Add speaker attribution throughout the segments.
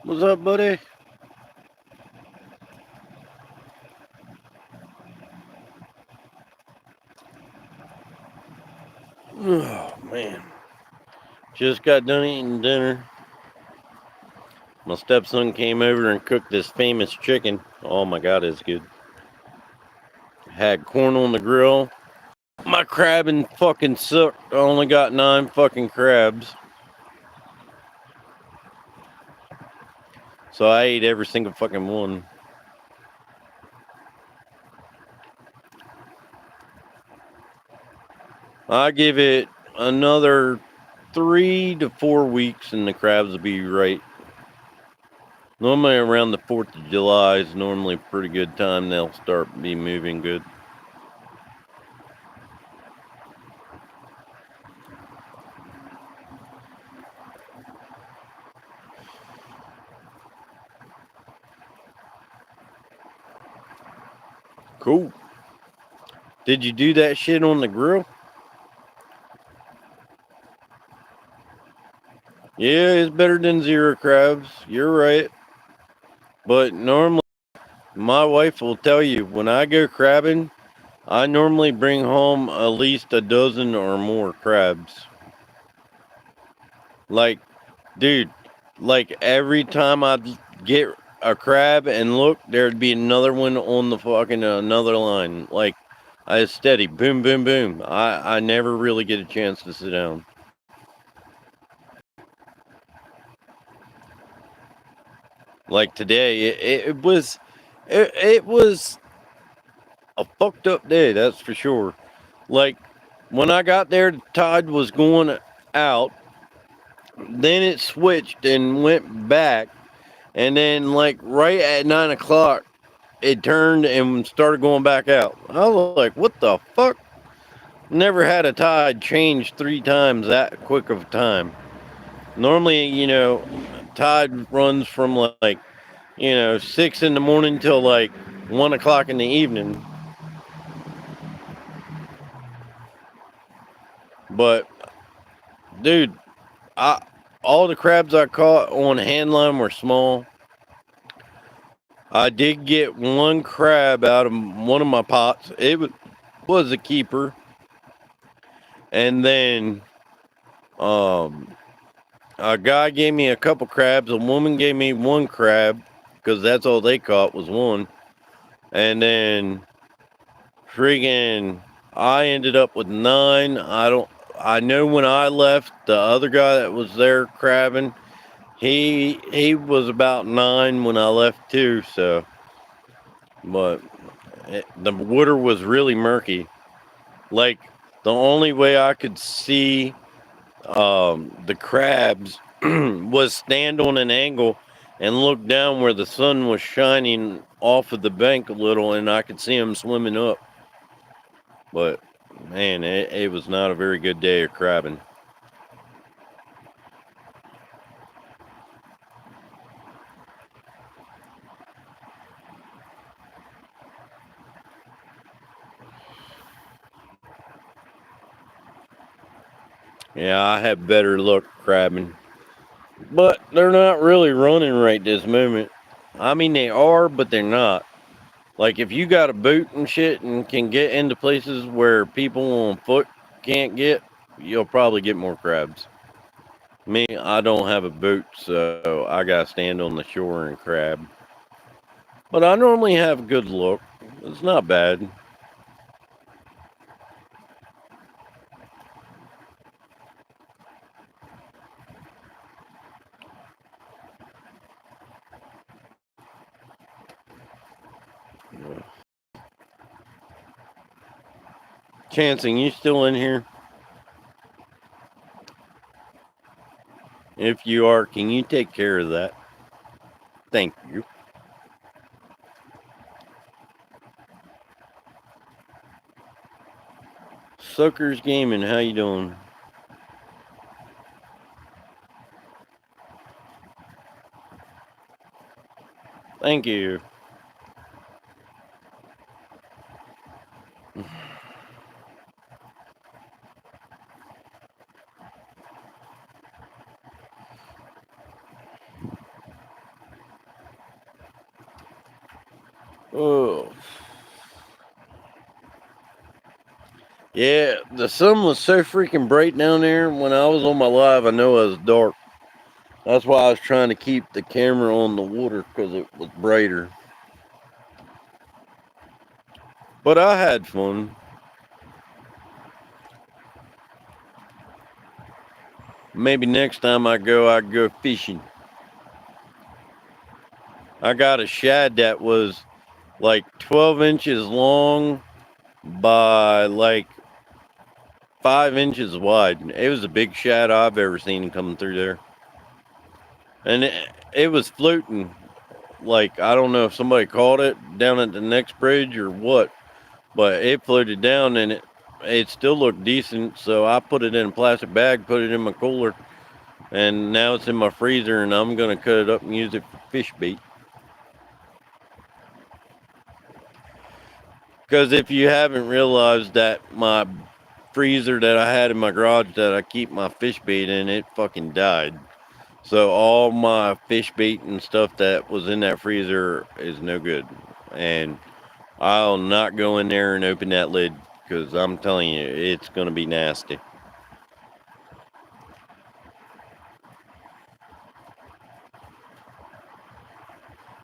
Speaker 1: What's up, buddy? Oh, man. Just got done eating dinner. My stepson came over and cooked this famous chicken. Oh my god, it's good. Had corn on the grill. My crabbing fucking sucked. I only got 9 fucking crabs. So I ate every single fucking one. I give it another 3 to 4 weeks and the crabs will be right. Normally around the 4th of July is normally a pretty good time. They'll start be moving good. Cool. Did you do that shit on the grill? Yeah, it's better than zero crabs. You're right. But normally, my wife will tell you when I go crabbing, I normally bring home at least a dozen or more crabs. Like, dude, like every time I'd get a crab and look, there'd be another one on the fucking another line. Like, I steady, boom, boom, boom. I never really get a chance to sit down. Like today, it was a fucked up day, that's for sure. Like when I got there, the tide was going out. Then it switched and went back, and then like right at 9 o'clock, it turned and started going back out. I was like, "What the fuck?" Never had a tide change 3 times that quick of a time. Normally, tide runs from like 6 in the morning till like 1 o'clock in the evening. But dude, I all the crabs I caught on hand line were small. I did get one crab out of one of my pots. It was a keeper, and then um, a guy gave me a couple crabs. A woman gave me one crab because that's all they caught was one, and then friggin' I ended up with 9. I don't. I know when I left, the other guy that was there crabbing, he was about 9 when I left too. So, but the water was really murky. Like the only way I could see the crabs was stand on an angle and look down where the sun was shining off of the bank a little, and I could see them swimming up. But man, it was not a very good day of crabbing. Yeah, I have better luck crabbing, but they're not really running right this moment. I mean, they are, but they're not. Like if you got a boot and shit and can get into places where people on foot can't get, you'll probably get more crabs. Me, I don't have a boot, so I gotta stand on the shore and crab. But I normally have good luck. It's not bad. Chancing, you still in here? If you are, can you take care of that? Thank you. Suckers Gaming, how you doing? Thank you. Oh. Yeah, the sun was so freaking bright down there. When I was on my live, I know it was dark. That's why I was trying to keep the camera on the water because it was brighter. But I had fun. Maybe next time I go fishing. I got a shad that was like 12 inches long by like 5 inches wide. It was the big shad I've ever seen coming through there. And it was floating. Like, I don't know if somebody caught it down at the next bridge or what, but it floated down and it still looked decent. So I put it in a plastic bag, put it in my cooler, and now it's in my freezer, and I'm going to cut it up and use it for fish bait. Because if you haven't realized that my freezer that I had in my garage that I keep my fish bait in, it fucking died. So all my fish bait and stuff that was in that freezer is no good. And I'll not go in there and open that lid because I'm telling you, it's going to be nasty.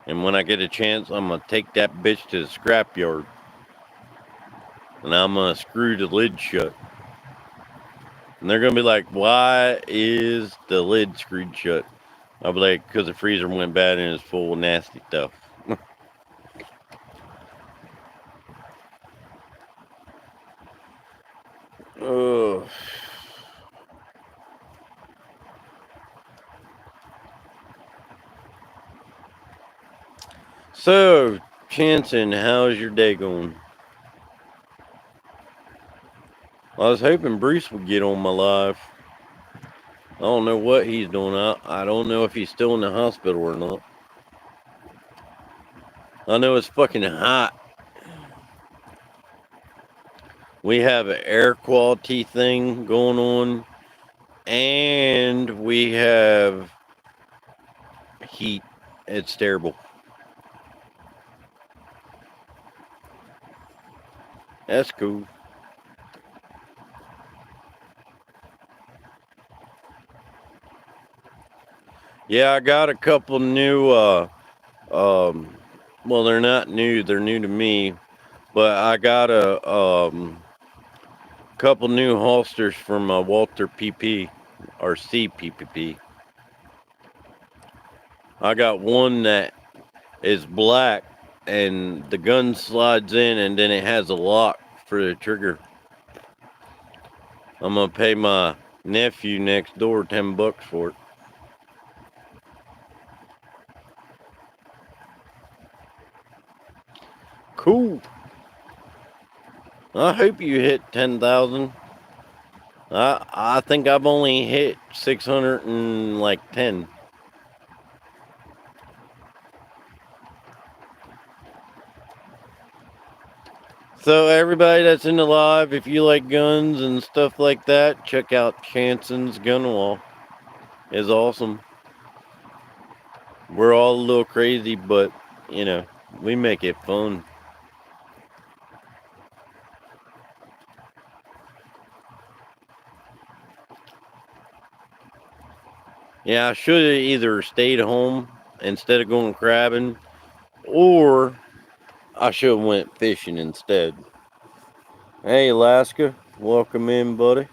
Speaker 1: And when I get a chance, I'm going to take that bitch to the scrapyard. And I'm going to screw the lid shut. And they're going to be like, why is the lid screwed shut? I'll be like, because the freezer went bad and it's full of nasty stuff. Oh. So, Chanson, how's your day going? I was hoping Bruce would get on my live. I don't know what he's doing. I don't know if he's still in the hospital or not. I know it's fucking hot. We have an air quality thing going on, and we have heat. It's terrible. That's cool. Yeah, I got a couple new well, they're not new, they're new to me, but I got a couple new holsters from Walther PP or CPPP. I got one that is black and the gun slides in and then it has a lock for the trigger. I'm gonna pay my nephew next door $10 for it. Cool. I hope you hit 10,000. I think I've only hit 610. So everybody that's in the live, if you like guns and stuff like that, check out Chanson's Gun Wall. It's awesome. We're all a little crazy, but you know, we make it fun. Yeah, I should have either stayed home instead of going crabbing, or I should have went fishing instead. Hey, Alaska, welcome in, buddy.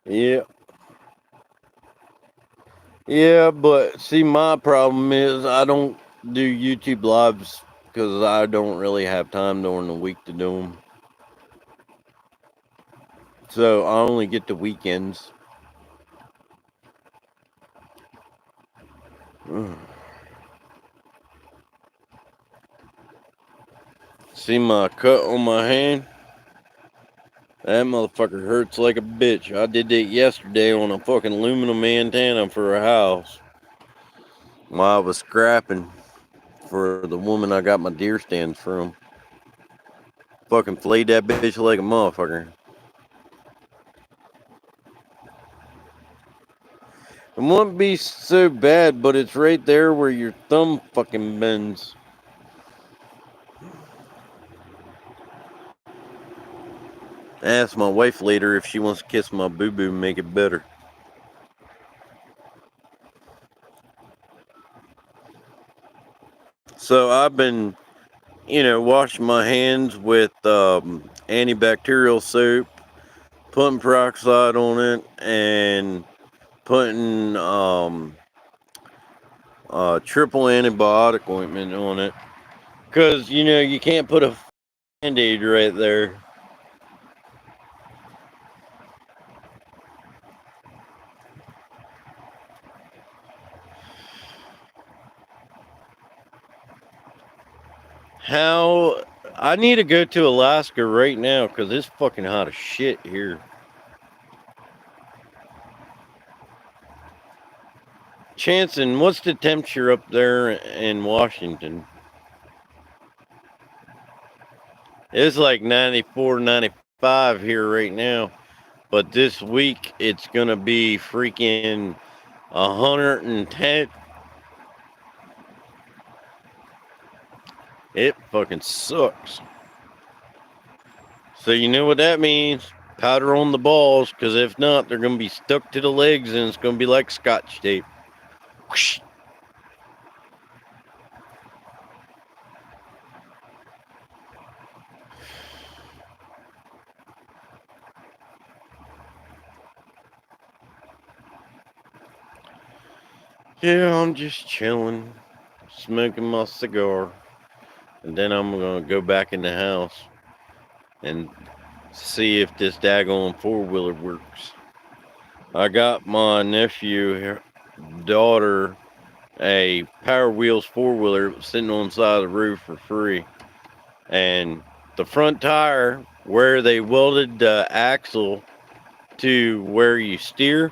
Speaker 1: Yeah. Yeah, but see, my problem is I don't do YouTube lives because I don't really have time during the week to do them. So I only get the weekends. See my cut on my hand? That motherfucker hurts like a bitch. I did that yesterday on a fucking aluminum antenna for a house while I was scrapping for the woman I got my deer stands from. Fucking flayed that bitch like a motherfucker. It wouldn't be so bad, but it's right there where your thumb fucking bends. I asked my wife later if she wants to kiss my boo-boo and make it better. So I've been, washing my hands with antibacterial soap, putting peroxide on it, and putting triple antibiotic ointment on it. Because, you can't put a Band-Aid right there. How I need to go to Alaska right now because it's fucking hot as shit here. Chanson, what's the temperature up there in Washington? It's like 94, 95 here right now. But this week it's gonna be freaking 110. It fucking sucks. So you know what that means? Powder on the balls, because if not, they're gonna be stuck to the legs and it's gonna be like Scotch tape. Whoosh. Yeah, I'm just chilling, smoking my cigar, and then I'm gonna go back in the house and see if this daggone four-wheeler works. I got my nephew, daughter, a Power Wheels four-wheeler sitting on the side of the roof for free, and the front tire where they welded the axle to where you steer,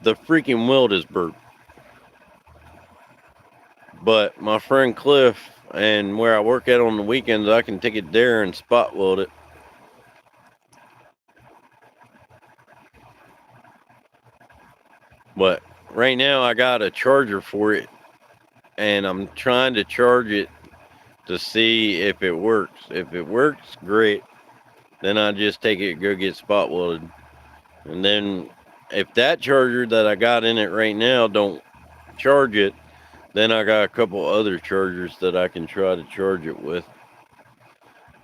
Speaker 1: the freaking weld is burnt. But my friend Cliff and where I work at on the weekends, I can take it there and spot weld it. But right now I got a charger for it and I'm trying to charge it to see if it works. If it works, great. Then I just take it, go get spot welded. And then if that charger that I got in it right now don't charge it, then I got a couple other chargers that I can try to charge it with.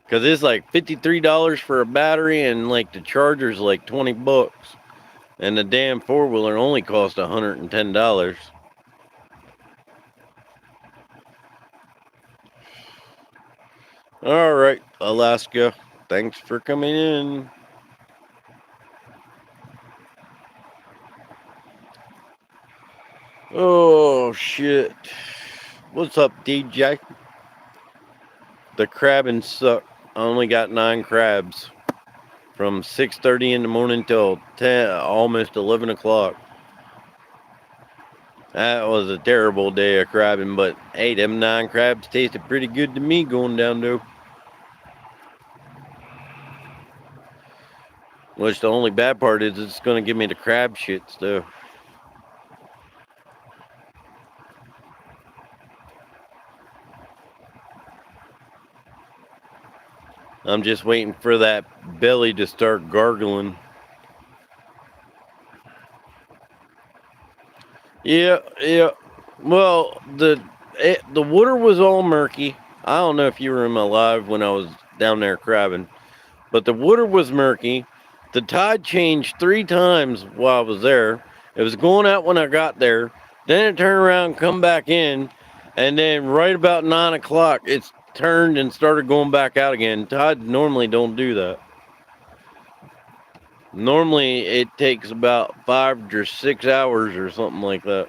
Speaker 1: Because it's like $53 for a battery and like the charger's like $20. And the damn four-wheeler only cost $110. All right, Alaska. Thanks for coming in. Oh, shit. What's up, DJ? The crabbing suck. I only got 9 crabs from 6:30 in the morning till 10, almost 11 o'clock. That was a terrible day of crabbing, but hey, them 9 crabs tasted pretty good to me going down there. Which the only bad part is it's going to give me the crab shit stuff. I'm just waiting for that belly to start gargling. Yeah. Well, the water was all murky. I don't know if you were in my live when I was down there crabbing, but the water was murky. The tide changed 3 times while I was there. It was going out when I got there. Then it turned around, come back in, and then right about 9 o'clock, it's turned and started going back out again. Tides normally don't do that. Normally it takes about 5 or 6 hours or something like that.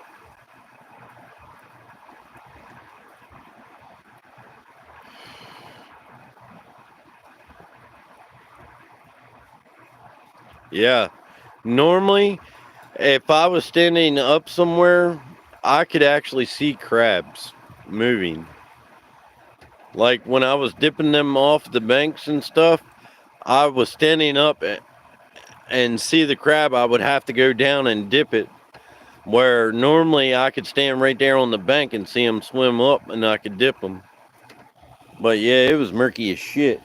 Speaker 1: Yeah. Normally, if I was standing up somewhere, I could actually see crabs moving. Like when I was dipping them off the banks and stuff, I was standing up and see the crab. I would have to go down and dip it. where normally I could stand right there on the bank and see them swim up and I could dip them. But yeah, it was murky as shit.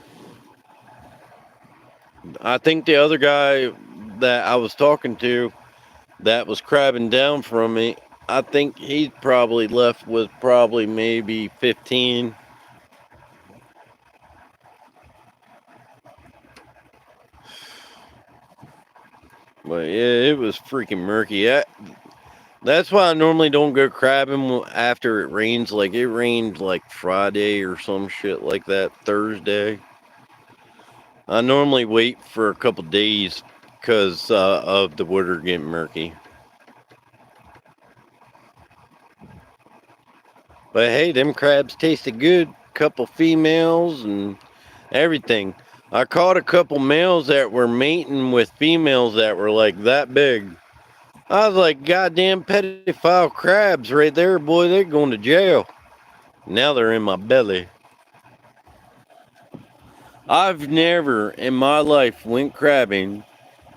Speaker 1: I think the other guy that I was talking to that was crabbing down from me, I think he probably left with probably maybe 15. But yeah, it was freaking murky. That's why I normally don't go crabbing after it rains. Like it rained like Friday or some shit like that, Thursday. I normally wait for a couple days because of the water getting murky. But hey, them crabs tasted good. Couple females and everything. I caught a couple males that were mating with females that were like that big. I was like, goddamn pedophile crabs right there, boy. They're going to jail. Now they're in my belly. I've never in my life went crabbing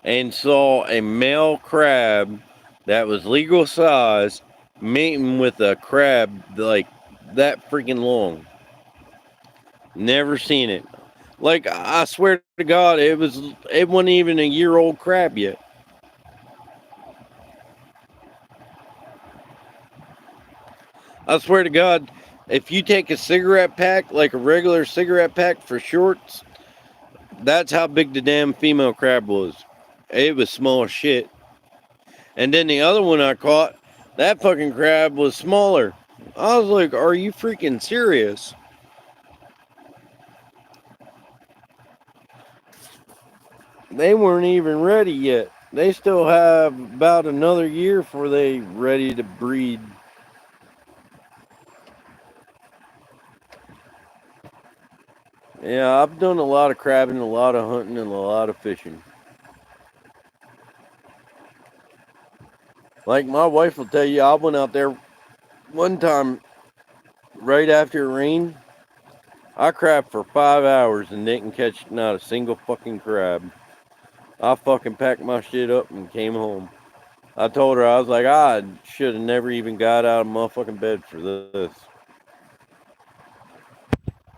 Speaker 1: and saw a male crab that was legal size mating with a crab like that freaking long. Never seen it. Like I swear to God, it wasn't even a year old crab yet. I swear to God, if you take a cigarette pack, like a regular cigarette pack for shorts, that's how big the damn female crab was. It was small as shit. And then the other one I caught, that fucking crab was smaller. I was like, are you freaking serious? They weren't even ready yet. They still have about another year before they ready to breed. Yeah, I've done a lot of crabbing, a lot of hunting, and a lot of fishing. Like my wife will tell you, I went out there one time right after it rained. I crabbed for 5 hours and didn't catch not a single fucking crab. I fucking packed my shit up and came home. I told her, I was like, I should have never even got out of motherfucking bed for this.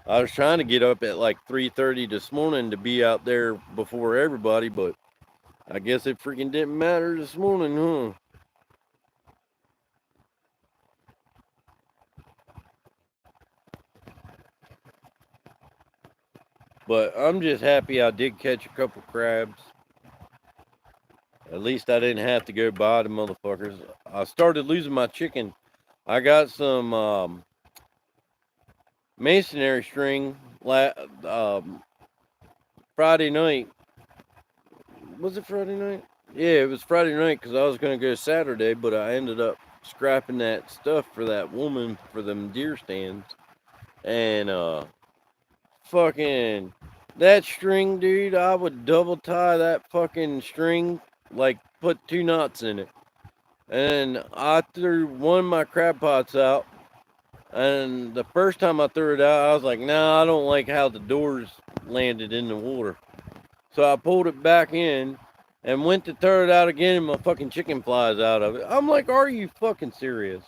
Speaker 1: I was trying to get up at like 3:30 this morning to be out there before everybody, but I guess it freaking didn't matter this morning, huh? But I'm just happy I did catch a couple crabs. At least I didn't have to go buy the motherfuckers. I started losing my chicken. I got some masonry string Friday night. Was it Friday night? Yeah, it was Friday night because I was going to go Saturday, but I ended up scrapping that stuff for that woman for them deer stands. And fucking that string, dude, I would double tie that fucking string, like put 2 knots in it. And I threw one of my crab pots out. And the first time I threw it out, I was like, nah, I don't like how the doors landed in the water. So I pulled it back in and went to throw it out again, and my fucking chicken flies out of it. I'm like, are you fucking serious?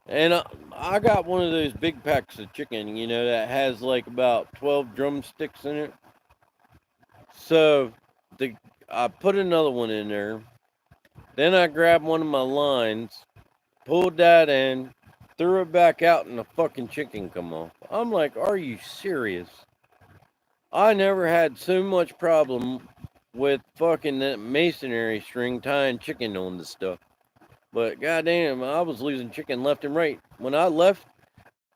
Speaker 1: And I got one of those big packs of chicken, that has like about 12 drumsticks in it. So I put another one in there. Then I grabbed one of my lines, pulled that in, threw it back out, and the fucking chicken come off. I'm like, are you serious? I never had so much problem with fucking that masonry string tying chicken on the stuff. But goddamn, I was losing chicken left and right. When I left,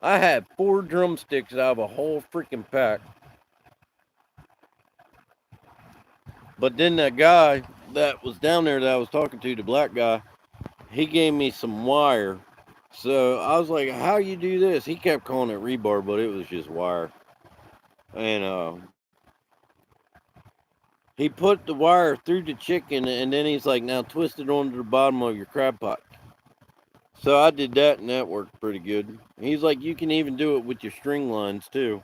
Speaker 1: I had 4 drumsticks out of a whole freaking pack. But then that guy that was down there that I was talking to, the black guy, he gave me some wire. So I was like, how you do this? He kept calling it rebar, but it was just wire. And he put the wire through the chicken, and then he's like, now twist it onto the bottom of your crab pot. So I did that, and that worked pretty good. He's like, you can even do it with your string lines, too.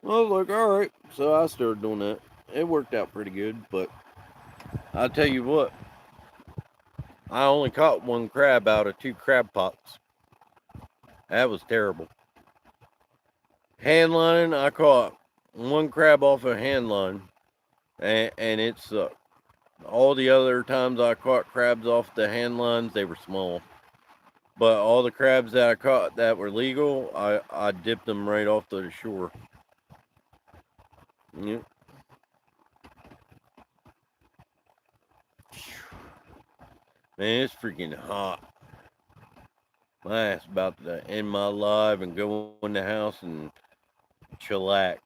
Speaker 1: I was like, all right. So I started doing that. It worked out pretty good, but I'll tell you what. I only caught one crab out of 2 crab pots. That was terrible. Hand line, I caught one crab off a hand line, and it sucked. All the other times I caught crabs off the hand lines, they were small. But all the crabs that I caught that were legal, I dipped them right off to the shore. Yep. Man, it's freaking hot. My ass about to end my live and go in the house and chillax.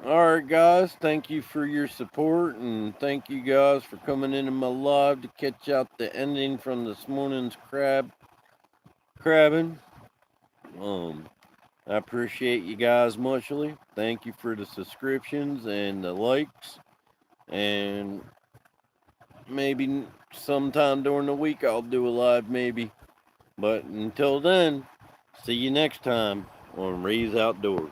Speaker 1: Alright, guys, thank you for your support, and thank you guys for coming into my live to catch out the ending from this morning's crabbing. I appreciate you guys muchly. Thank you for the subscriptions and the likes, and maybe sometime during the week I'll do a live, maybe. But until then, see you next time on Ray's Outdoors.